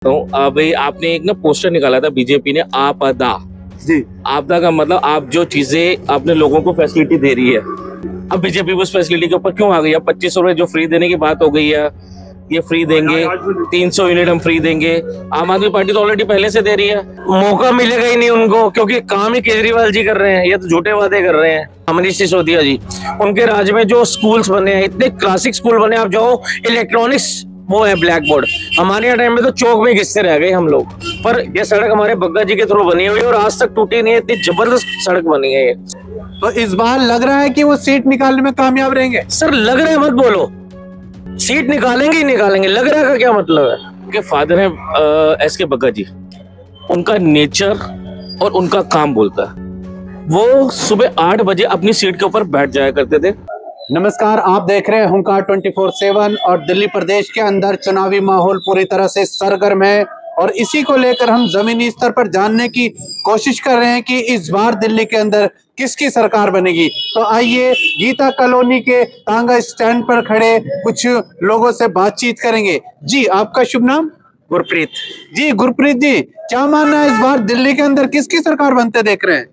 तो अभी आपने एक ना पोस्टर निकाला था बीजेपी ने, आपदा जी। आपदा का मतलब आप जो चीजें अपने लोगों को फैसिलिटी दे रही है, अब बीजेपी उस फैसिलिटी के ऊपर क्यों आ गई है? 2500 रुपए जो फ्री देने की बात हो गई है, ये फ्री देंगे, 300 यूनिट हम फ्री देंगे। आम आदमी पार्टी तो ऑलरेडी पहले से दे रही है। मौका मिलेगा ही नहीं उनको, क्योंकि काम ही केजरीवाल जी कर रहे हैं। ये तो झूठे वादे कर रहे हैं। मनीष सिसोदिया जी, उनके राज में जो स्कूल्स बने हैं, इतने क्लासिक स्कूल बने, आप जाओ इलेक्ट्रॉनिक्स वो है ब्लैक बोर्ड। हमारे यहाँ टाइम में तो चौक में घिसते रह गए हम लोग। पर ये सड़क हमारे बग्गा जी के थ्रू बनी हुई है और आज तक टूटी नहीं है। इतनी जबरदस्त सड़क बनी है ये। तो इस बार लग रहा है कि वो सीट निकालने में कामयाब रहेंगे। सर लग रहा है मत बोलो, सीट निकालेंगे ही निकालेंगे। लग रहा है का क्या मतलब है? उनके फादर हैं एस.के. बग्गा जी। उनका नेचर और उनका काम बोलता है। वो सुबह 8 बजे अपनी सीट के ऊपर बैठ जाया करते थे। नमस्कार, आप देख रहे हैं हुंकार 24/7 और दिल्ली प्रदेश के अंदर चुनावी माहौल पूरी तरह से सरगर्म है और इसी को लेकर हम जमीनी स्तर पर जानने की कोशिश कर रहे हैं कि इस बार दिल्ली के अंदर किसकी सरकार बनेगी। तो आइए गीता कॉलोनी के तांगा स्टैंड पर खड़े कुछ लोगों से बातचीत करेंगे। जी, आपका शुभ नाम? गुरप्रीत जी। गुरप्रीत जी, क्या मानना है इस बार दिल्ली के अंदर किसकी सरकार बनते देख रहे हैं?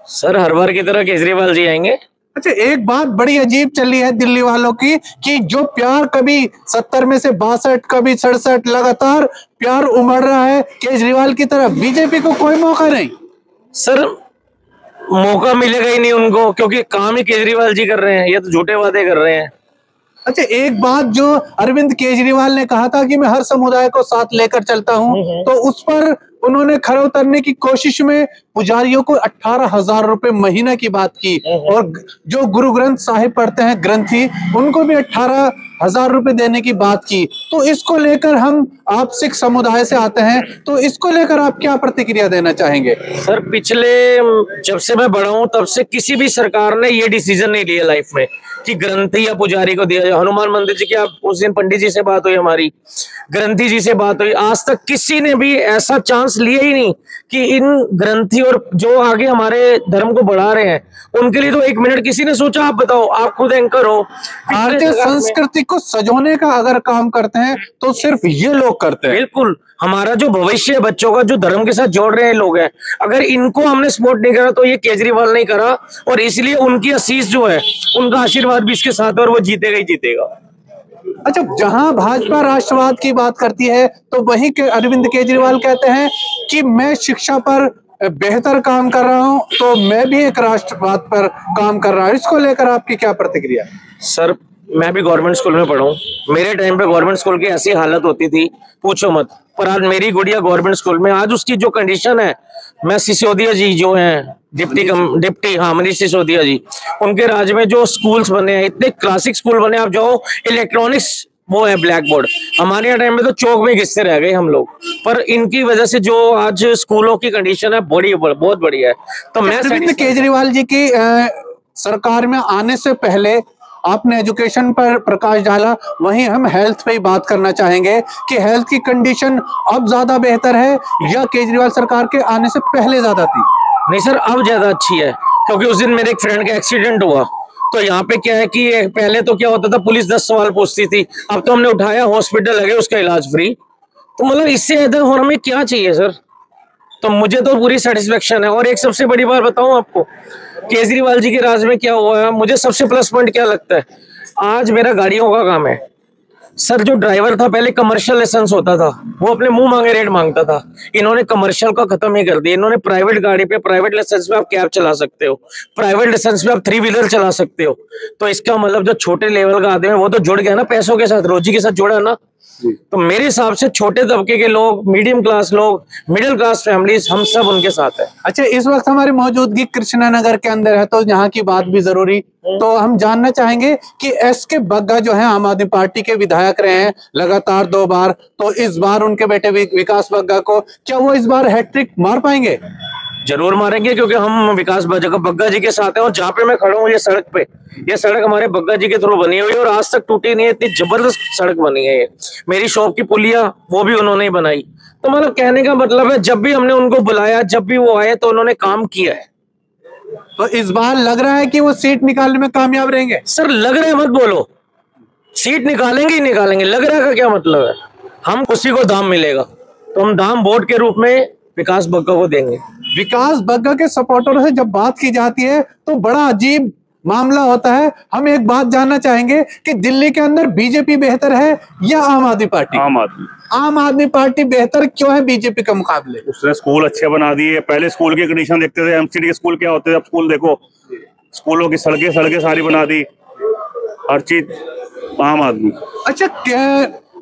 सर हर बार की तरह केजरीवाल जी आएंगे। अच्छा, एक बात बड़ी अजीब चली है दिल्ली वालों की कि जो प्यार कभी 70 में से 62, कभी 67 लगातार प्यार उमड़ रहा है केजरीवाल की तरफ। बीजेपी को कोई मौका नहीं। सर मौका मिलेगा ही नहीं उनको, क्योंकि काम ही केजरीवाल जी कर रहे हैं। ये तो झूठे वादे कर रहे हैं। अच्छा, एक बात जो अरविंद केजरीवाल ने कहा था कि मैं हर समुदाय को साथ लेकर चलता हूं, तो उस पर उन्होंने खरे उतरने की कोशिश में पुजारियों को 18,000 रुपए महीना की बात की और जो गुरु ग्रंथ साहिब पढ़ते हैं ग्रंथी, उनको भी 18,000 रुपए देने की बात की। तो इसको लेकर आप सिख समुदाय से आते हैं, तो इसको लेकर आप क्या प्रतिक्रिया देना चाहेंगे? सर पिछले जब से मैं बड़ा हूं तब से किसी भी सरकार ने ये डिसीजन नहीं लिया लाइफ में कि ग्रंथी या पुजारी को दिया जाए। हनुमान मंदिर जी की आप उस दिन पंडित जी से बात हुई, हमारी ग्रंथी जी से बात हुई। आज तक किसी ने भी ऐसा चांस लिया ही नहीं कि इन ग्रंथी और जो आगे हमारे धर्म को बढ़ा रहे हैं उनके लिए तो 1 मिनट किसी ने सोचा? आप बताओ, आप खुद एंकर हो। भारतीय संस्कृति को सजोने का अगर काम करते हैं तो सिर्फ ये लोग करते हैं। बिल्कुल, हमारा जो भविष्य है बच्चों का, जो धर्म के साथ जोड़ रहे हैं लोग हैं, अगर इनको हमने सपोर्ट नहीं करा तो ये केजरीवाल नहीं करा। और इसलिए उनकी आशीष जो है, उनका आशीर्वाद भी इसके साथ है और वो जीतेगा ही जीतेगा। अच्छा, जहां भाजपा राष्ट्रवाद की बात करती है तो वहीं के अरविंद केजरीवाल कहते हैं कि मैं शिक्षा पर बेहतर काम कर रहा हूं, तो मैं भी एक राष्ट्रवाद पर काम कर रहा हूं। इसको लेकर आपकी क्या प्रतिक्रिया? सर मैं भी गवर्नमेंट स्कूल में पढ़ा हूं। मेरे टाइम पे गवर्नमेंट स्कूल की ऐसी हालत होती थी पूछो मत। पर आज मेरी गुड़िया गवर्नमेंट स्कूल में, आज उसकी जो कंडीशन है, मैं सिसोदिया जी जो हैं डिप्टी मनीष सिसोदिया जी, उनके राज में जो स्कूल्स बने हैं, इतने क्लासिक स्कूल बने, आप जाओ इलेक्ट्रॉनिक्स वो है ब्लैक बोर्ड। हमारे यहाँ टाइम में तो चौक में घिसते रह गए हम लोग। पर इनकी वजह से जो आज स्कूलों की कंडीशन है बहुत बढ़िया है। तो मैं अरविंद केजरीवाल जी की सरकार में आने से पहले आपने एजुकेशन पर प्रकाश डाला, वहीं हम हेल्थ पे ही बात करना चाहेंगे कि हेल्थ की कंडीशन अब ज्यादा बेहतर है या केजरीवाल सरकार के आने से पहले ज्यादा थी? नहीं सर, अब ज्यादा अच्छी है, क्योंकि उस दिन मेरे एक फ्रेंड का एक्सीडेंट हुआ। तो यहाँ पे क्या है कि पहले तो क्या होता था, पुलिस 10 सवाल पूछती थी। अब तो हमने उठाया, हॉस्पिटल लगे, उसका इलाज फ्री। तो मतलब इससे ज्यादा और हमें क्या चाहिए सर? तो मुझे तो पूरी सेटिस्फेक्शन है। और एक सबसे बड़ी बात बताऊं आपको, केजरीवाल जी के राज में क्या हुआ है, मुझे सबसे प्लस पॉइंट क्या लगता है, आज मेरा गाड़ियों का काम है सर। जो ड्राइवर था पहले कमर्शियल लाइसेंस होता था, वो अपने मुंह मांगे रेट मांगता था। इन्होंने कमर्शियल का खत्म ही कर दिया। इन्होंने प्राइवेट गाड़ी पे, प्राइवेट लाइसेंस पे आप कैब चला सकते हो, प्राइवेट लाइसेंस पे आप 3 व्हीलर चला सकते हो। तो इसका मतलब जो छोटे लेवल का आदमी है वो तो जुड़ गया ना पैसों के साथ, रोजी के साथ जुड़ा ना। तो मेरे हिसाब से छोटे तबके के लोग, मीडियम क्लास लोग, मिडिल क्लास फैमिलीज, हम सब उनके साथ है। अच्छा, इस वक्त हमारी मौजूदगी कृष्णानगर के अंदर है, तो यहाँ की बात भी जरूरी। तो हम जानना चाहेंगे कि एस.के. बग्गा जो है आम आदमी पार्टी के विधायक रहे हैं लगातार 2 बार, तो इस बार उनके बेटे विकास बग्गा को, क्या वो इस बार हैट्रिक मार पाएंगे? जरूर मारेंगे, क्योंकि हम विकास बग्गा जी के साथ हैं। और जहाँ पे मैं खड़ा हूँ ये सड़क पे, ये सड़क हमारे बग्गा जी के थ्रू बनी हुई है और आज तक टूटी नहीं है। इतनी जबरदस्त सड़क बनी है ये। मेरी शॉप की पुलिया वो भी उन्होंने ही बनाई। तो मतलब कहने का मतलब है, जब भी हमने उनको बुलाया, जब भी वो आए, तो उन्होंने काम किया है। तो इस बार लग रहा है कि वो सीट निकालने में कामयाब रहेंगे। सर लग रहा है मत बोलो, सीट निकालेंगे ही निकालेंगे। लग रहा है का क्या मतलब है? हम उसी को दाम मिलेगा। तो हम दाम वोट के रूप में विकास बग्गा को देंगे। विकास बग्गा के सपोर्टरों से जब बात की जाती है तो बड़ा अजीब मामला होता है। हम एक बात जानना चाहेंगे कि दिल्ली के अंदर बीजेपी बेहतर है या आम आदमी पार्टी? आम आदमी पार्टी बेहतर क्यों है बीजेपी के मुकाबले? उसने स्कूल अच्छे बना दिए। पहले स्कूल की कंडीशन देखते थे, एमसीडी के स्कूल क्या होते थे, अब स्कूल देखो, स्कूलों की सड़कें सारी बना दी, हर चीज आम आदमी। अच्छा,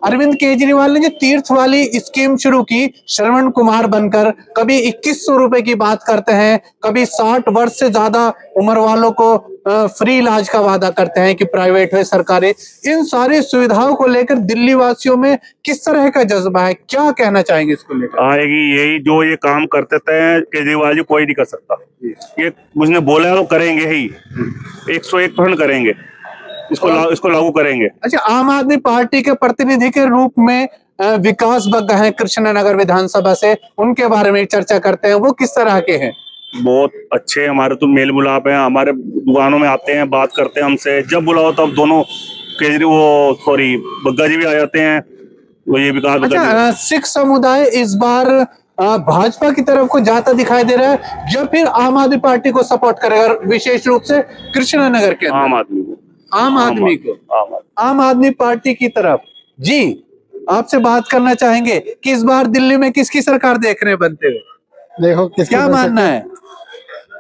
अरविंद केजरीवाल ने जो तीर्थ वाली स्कीम शुरू की, श्रवण कुमार बनकर, कभी 2100 रुपए की बात करते हैं, कभी 60 वर्ष से ज्यादा उम्र वालों को फ्री इलाज का वादा करते हैं कि प्राइवेट है सरकारी। इन सारी सुविधाओं को लेकर दिल्ली वासियों में किस तरह का जज्बा है, क्या कहना चाहेंगे इसको लेकर? आएगी यही जो ये काम करते थे केजरीवाल जी, कोई नहीं कर सकता। ये उसने बोला तो करेंगे ही, 101% करेंगे, इसको लागू करेंगे। अच्छा, आम आदमी पार्टी के प्रतिनिधि के रूप में विकास बग्गा हैं कृष्णनगर विधानसभा से, उनके बारे में चर्चा करते हैं, वो किस तरह के हैं? बहुत अच्छे, हमारे तो मेल मिलाप है, हमारे दुकानों में आते हैं, बात करते हैं हमसे, जब बुलाओ तब दोनों बग्गा जी भी आ जाते हैं। वो ये विकास। अच्छा, सिख समुदाय इस बार भाजपा की तरफ को जाता दिखाई दे रहा है या फिर आम आदमी पार्टी को सपोर्ट करेगा, विशेष रूप से कृष्णनगर के आम आदमी को? आम आदमी पार्टी की तरफ। जी, आपसे बात करना चाहेंगे कि इस बार दिल्ली में किसकी सरकार देखने बनते हुए? देखो क्या मानना है,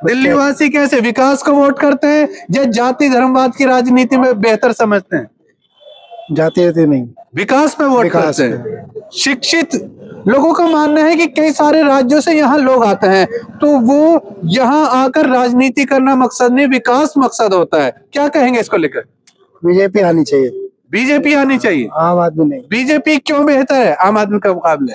दिल्ली वासी कैसे विकास को वोट करते हैं या जाति धर्मवाद की राजनीति में बेहतर समझते हैं? जाति नहीं, विकास पे वोट करते हैं। शिक्षित लोगों का मानना है कि कई सारे राज्यों से यहाँ लोग आते हैं, तो वो यहाँ आकर राजनीति करना मकसद नहीं, विकास मकसद होता है। क्या कहेंगे इसको लेकर? बीजेपी आनी चाहिए। बीजेपी आनी चाहिए, आम आदमी नहीं। बीजेपी क्यों बेहतर है आम आदमी के मुकाबले?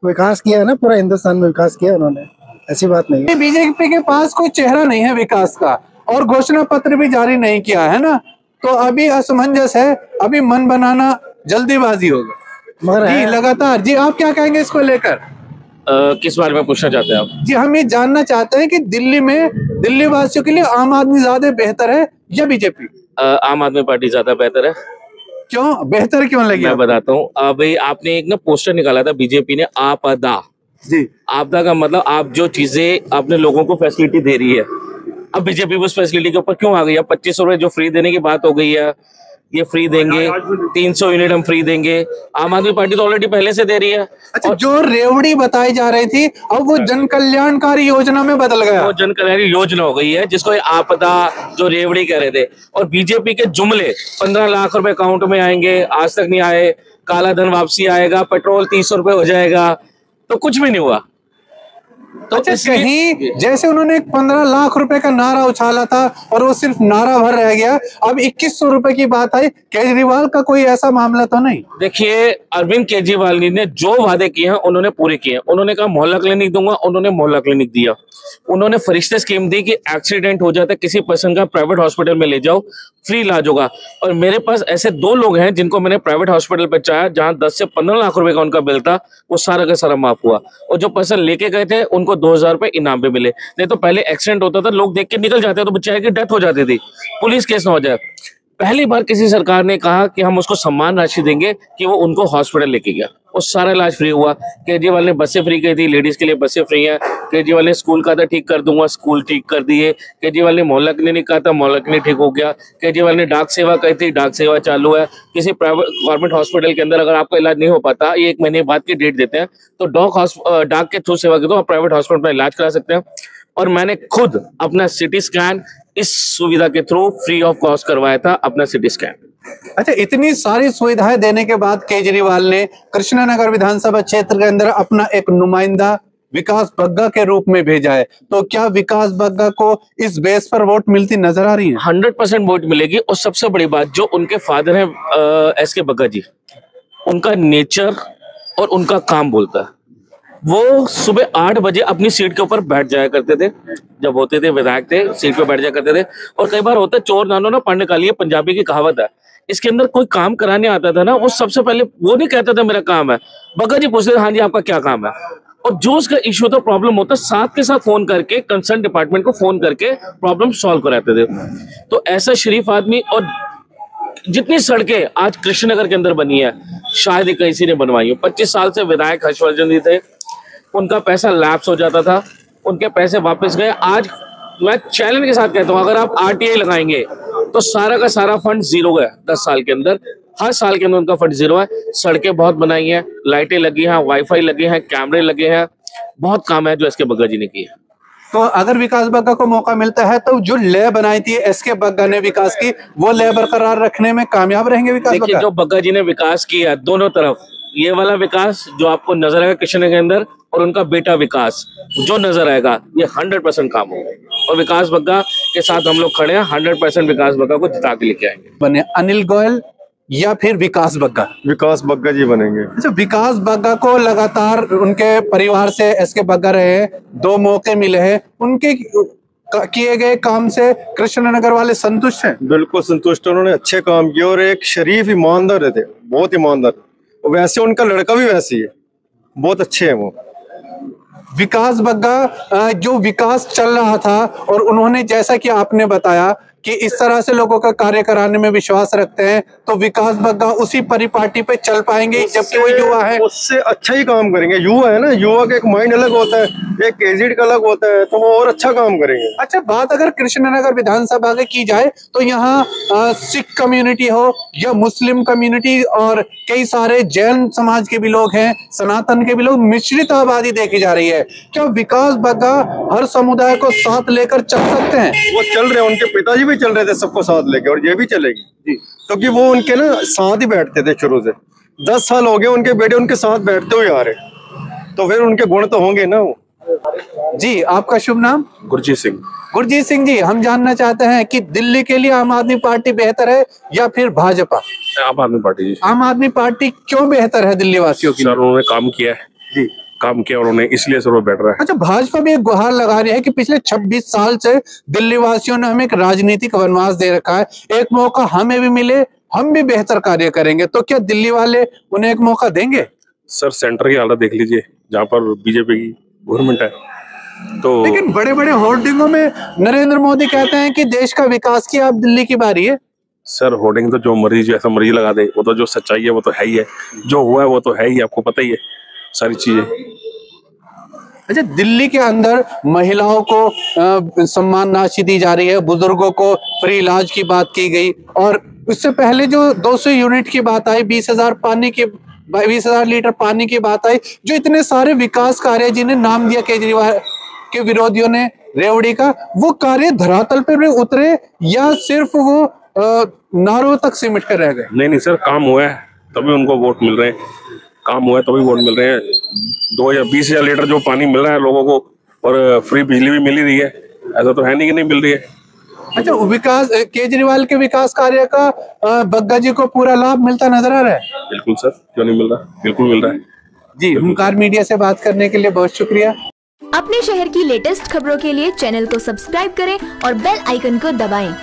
विकास किया है ना, पूरा हिंदुस्तान में विकास किया उन्होंने, ऐसी बात नहीं है। बीजेपी के पास कोई चेहरा नहीं है विकास का, और घोषणा पत्र भी जारी नहीं किया है ना, तो अभी असमंजस है, अभी मन बनाना जल्दीबाजी होगा जी लगातार। जी, आप क्या कहेंगे इसको लेकर? किस बारे में पूछना चाहते हैं आप? जी, हम ये जानना चाहते हैं कि दिल्ली में दिल्ली वासियों के लिए आम आदमी ज्यादा बेहतर है या बीजेपी? आम आदमी पार्टी ज्यादा बेहतर है। क्यों बेहतर क्यों लगी? मैं बताता हूँ। अभी आपने एक ना पोस्टर निकाला था बीजेपी ने, आपदा। जी, आपदा का मतलब आप जो चीजें अपने लोगों को फैसिलिटी दे रही है, अब बीजेपी उस फैसिलिटी के ऊपर क्यों आ गई है? 2500 रुपए जो फ्री देने की बात हो गई है, ये फ्री देंगे, 300 यूनिट हम फ्री देंगे। आम आदमी पार्टी तो ऑलरेडी पहले से दे रही है। अच्छा, जो रेवड़ी बताई जा रही थी अब वो जन कल्याणकारी योजना में बदल गया, वो जन कल्याणकारी योजना हो गई है, जिसको आपदा जो रेवड़ी कह रहे थे। और बीजेपी के जुमले 15 लाख रुपए अकाउंट में आएंगे, आज तक नहीं आए, काला धन वापसी आएगा, पेट्रोल 300 रुपए हो जाएगा, तो कुछ भी नहीं हुआ। तो अच्छा, कहीं जैसे उन्होंने 15 लाख रुपए का नारा उछाला था और वो सिर्फ नारा भर रह गया, अब 2100 रुपए की बात आई। केजरीवाल का कोई ऐसा मामला तो नहीं? देखिए, अरविंद केजरीवाल ने जो वादे किए हैं उन्होंने पूरे किए हैं। उन्होंने कहा मोहल्ला क्लिनिक दूंगा, उन्होंने मोहल्ला क्लिनिक दिया। उन्होंने फरिश्ते स्कीम दी कि एक्सीडेंट हो जाता है किसी पर्सन का, प्राइवेट हॉस्पिटल में ले जाओ, फ्री इलाज होगा। और मेरे पास ऐसे 2 लोग हैं जिनको मैंने प्राइवेट हॉस्पिटल पहुंचाया, जहां 10 से 15 लाख रुपए का उनका बिल था, वो सारा का सारा माफ हुआ। और जो पर्सन लेके गए थे उनको 2000 रुपए इनाम पे मिले। नहीं तो पहले एक्सीडेंट होता था, लोग देख के निकल जाते, तो बेचारे की डेथ हो जाती थी, पुलिस केस ना हो जाए। पहली बार किसी सरकार ने कहा कि हम उसको सम्मान राशि देंगे कि वो उनको हॉस्पिटल लेके गया, वो सारा इलाज फ्री हुआ। केजरीवाल ने बसें फ्री की थी, लेडीज के लिए बसें फ्री हैं। केजरीवाल ने स्कूल कहा था ठीक कर दूंगा, स्कूल ठीक कर दिए। केजरीवाल ने मोहल्ला क्लिनिक कहा था, मोहल्ला क्लिनिक ठीक हो गया। केजरीवाल ने डाक सेवा कही थी, डाक सेवा चालू है। किसी प्राइवेट गवर्नमेंट हॉस्पिटल के अंदर अगर आपका इलाज नहीं हो पाता, ये 1 महीने बाद की डेट देते हैं, तो डाक के थ्रू सेवा के तो आप प्राइवेट हॉस्पिटल में इलाज करा सकते हैं। और मैंने खुद अपना सिटी स्कैन इस सुविधा के थ्रू फ्री ऑफ कॉस्ट करवाया था, अपना सिटी स्कैन। अच्छा, इतनी सारी सुविधाएं देने के बाद केजरीवाल ने कृष्णनगर विधानसभा क्षेत्र के अंदर अपना एक नुमाइंदा विकास बग्गा के रूप में भेजा है, तो क्या विकास बग्गा को इस बेस पर वोट मिलती नजर आ रही है? 100% वोट मिलेगी। और सबसे बड़ी बात, जो उनके फादर हैं एसके बग्गा जी, उनका नेचर और उनका काम बोलता है। वो सुबह 8 बजे अपनी सीट के ऊपर बैठ जाया करते थे, जब होते थे विधायक थे, सीट पे बैठ जाया करते थे। और कई बार होता है चोर नानो ना पढ़ने का लिए, पंजाबी की कहावत है। इसके अंदर कोई काम कराने आता था ना, वो सबसे पहले वो नहीं कहता था मेरा काम है, बग्गा जी पूछते थे हाँ जी आपका क्या काम है। और जो उसका इश्यू होता, प्रॉब्लम होता, साथ के साथ फोन करके कंसर्न डिपार्टमेंट को फोन करके प्रॉब्लम सॉल्व कराते थे। तो ऐसा शरीफ आदमी, और जितनी सड़कें आज कृष्णनगर के अंदर बनी है शायद ही कहीं से ने बनवाई हो। 25 साल से विधायक हर्षवर्धन जी थे, उनका पैसा लैप्स हो जाता था, उनके पैसे वापस गए। आज मैं चैलेंज के साथ कहता हूँ, अगर आप RTI लगाएंगे तो सारा का सारा फंड जीरो गया 10 साल के अंदर। हर साल के अंदर उनका फंड जीरो है। सड़कें बहुत बनाई हैं, लाइटें लगी हैं, वाईफाई लगे हैं, कैमरे लगे हैं, बहुत काम है जो एसके बग्गा जी ने किया। तो अगर विकास बग्गा को मौका मिलता है तो जो लय बनाई थी एसके बग्गा ने विकास की, वो लय बरकरार रखने में कामयाब रहेंगे विकास बग्गा? देखिए, जो बग्गा जी ने विकास किया दोनों तरफ, ये वाला विकास जो आपको नजर आएगा कृष्ण के अंदर और उनका बेटा विकास जो नजर आएगा, ये 100% काम होगा। और विकास बग्गा के साथ हम लोग खड़े हैं, 100% विकास बग्गा को जिता के लेके आएंगे। बने अनिल गोयल या फिर विकास बग्गा? विकास बग्गा जी बनेंगे। अच्छा, विकास बग्गा को लगातार उनके परिवार से एसके बग्गा रहे, 2 मौके मिले हैं, उनके किए गए काम से कृष्णनगर वाले संतुष्ट हैं? बिल्कुल संतुष्ट, उन्होंने अच्छे काम किए और एक शरीफ ईमानदार थे, बहुत ईमानदार। वैसे उनका लड़का भी वैसे ही है, बहुत अच्छे हैं वो। विकास बग्गा जो विकास चल रहा था और उन्होंने जैसा कि आपने बताया कि इस तरह से लोगों का कार्य कराने में विश्वास रखते हैं, तो विकास बग्गा उसी परिपाटी पे चल पाएंगे जबकि वो युवा है। उससे अच्छा ही काम करेंगे। युवा है ना, युवा का एक माइंड अलग होता है, एक एजेड का अलग होता है, तो वो और अच्छा काम करेंगे। अच्छा, बात अगर कृष्णनगर विधानसभा की की जाए तो यहाँ सिख कम्युनिटी हो या मुस्लिम कम्युनिटी और कई सारे जैन समाज के भी लोग हैं, सनातन के भी लोग, मिश्रित आबादी देखी जा रही है। क्या विकास बग्गा हर समुदाय को साथ लेकर चल सकते हैं? वो चल रहे हैं, उनके पिताजी भी चल रहे थे सबको साथ लेके, और ये भी चलेगी जी, क्योंकि वो उनके ना साथ ही बैठते थे शुरू से। 10 साल हो गए उनके बेटे उनके साथ बैठते हुए आ रहे, तो फिर उनके गुण तो होंगे ना वो। जी, आपका शुभ नाम? गुरजीत सिंह। गुरजीत सिंह जी, हम जानना चाहते हैं कि दिल्ली के लिए आम आदमी पार्टी बेहतर है या फिर भाजपा? आम आदमी पार्टी जी। आम आदमी पार्टी क्यों बेहतर है दिल्ली वासियों की? सर, उन्होंने काम किया है जी, काम किया और उन्हें इसलिए सर वो बेटर है। अच्छा, भाजपा भी एक गुहार लगा रही है कि पिछले 26 साल से दिल्ली वासियों ने हमें एक राजनीतिक वनवास दे रखा है, एक मौका हमें भी मिले, हम भी बेहतर कार्य करेंगे। तो क्या दिल्ली वाले उन्हें एक मौका देंगे? सर, सेंटर की हालत देख लीजिए, जहाँ पर बीजेपी की गवर्नमेंट है। तो लेकिन बड़े बड़े होर्डिंगों में नरेंद्र मोदी कहते हैं कि देश का विकास की अब दिल्ली की बारी है। सर, होर्डिंग तो जो मर्जी जैसा मर्जी लगा दे, वो तो जो सच्चाई है वो तो है ही है, जो हुआ है वो तो है ही, आपको पता ही है सारी चीजें। अच्छा, दिल्ली के अंदर महिलाओं को सम्मान राशि दी जा रही है, बुजुर्गों को फ्री इलाज की बात की गई, और उससे पहले जो 200 यूनिट की बात आई, 20,000 लीटर पानी की बात आई, जो इतने सारे विकास कार्य जिन्हें नाम दिया केजरीवाल के विरोधियों ने रेवड़ी का, वो कार्य धरातल पर उतरे या सिर्फ वो नारों तक सिमट कर रह गए? नहीं सर, काम हुआ है तभी उनको वोट मिल रहे हैं, काम हुआ है तभी वोट मिल रहे हैं। 20,000 लीटर जो पानी मिल रहा है लोगों को, और फ्री बिजली भी मिल ही रही है, ऐसा तो है नहीं कि नहीं मिल रही है। अच्छा, विकास केजरीवाल के विकास कार्य का बग्गा जी को पूरा लाभ मिलता नजर आ रहा है? बिल्कुल सर, क्यों नहीं मिल रहा, बिल्कुल मिल रहा है जी। हुंकार मीडिया से बात करने के लिए बहुत शुक्रिया। अपने शहर की लेटेस्ट खबरों के लिए चैनल को सब्सक्राइब करें और बेल आइकन को दबाएं।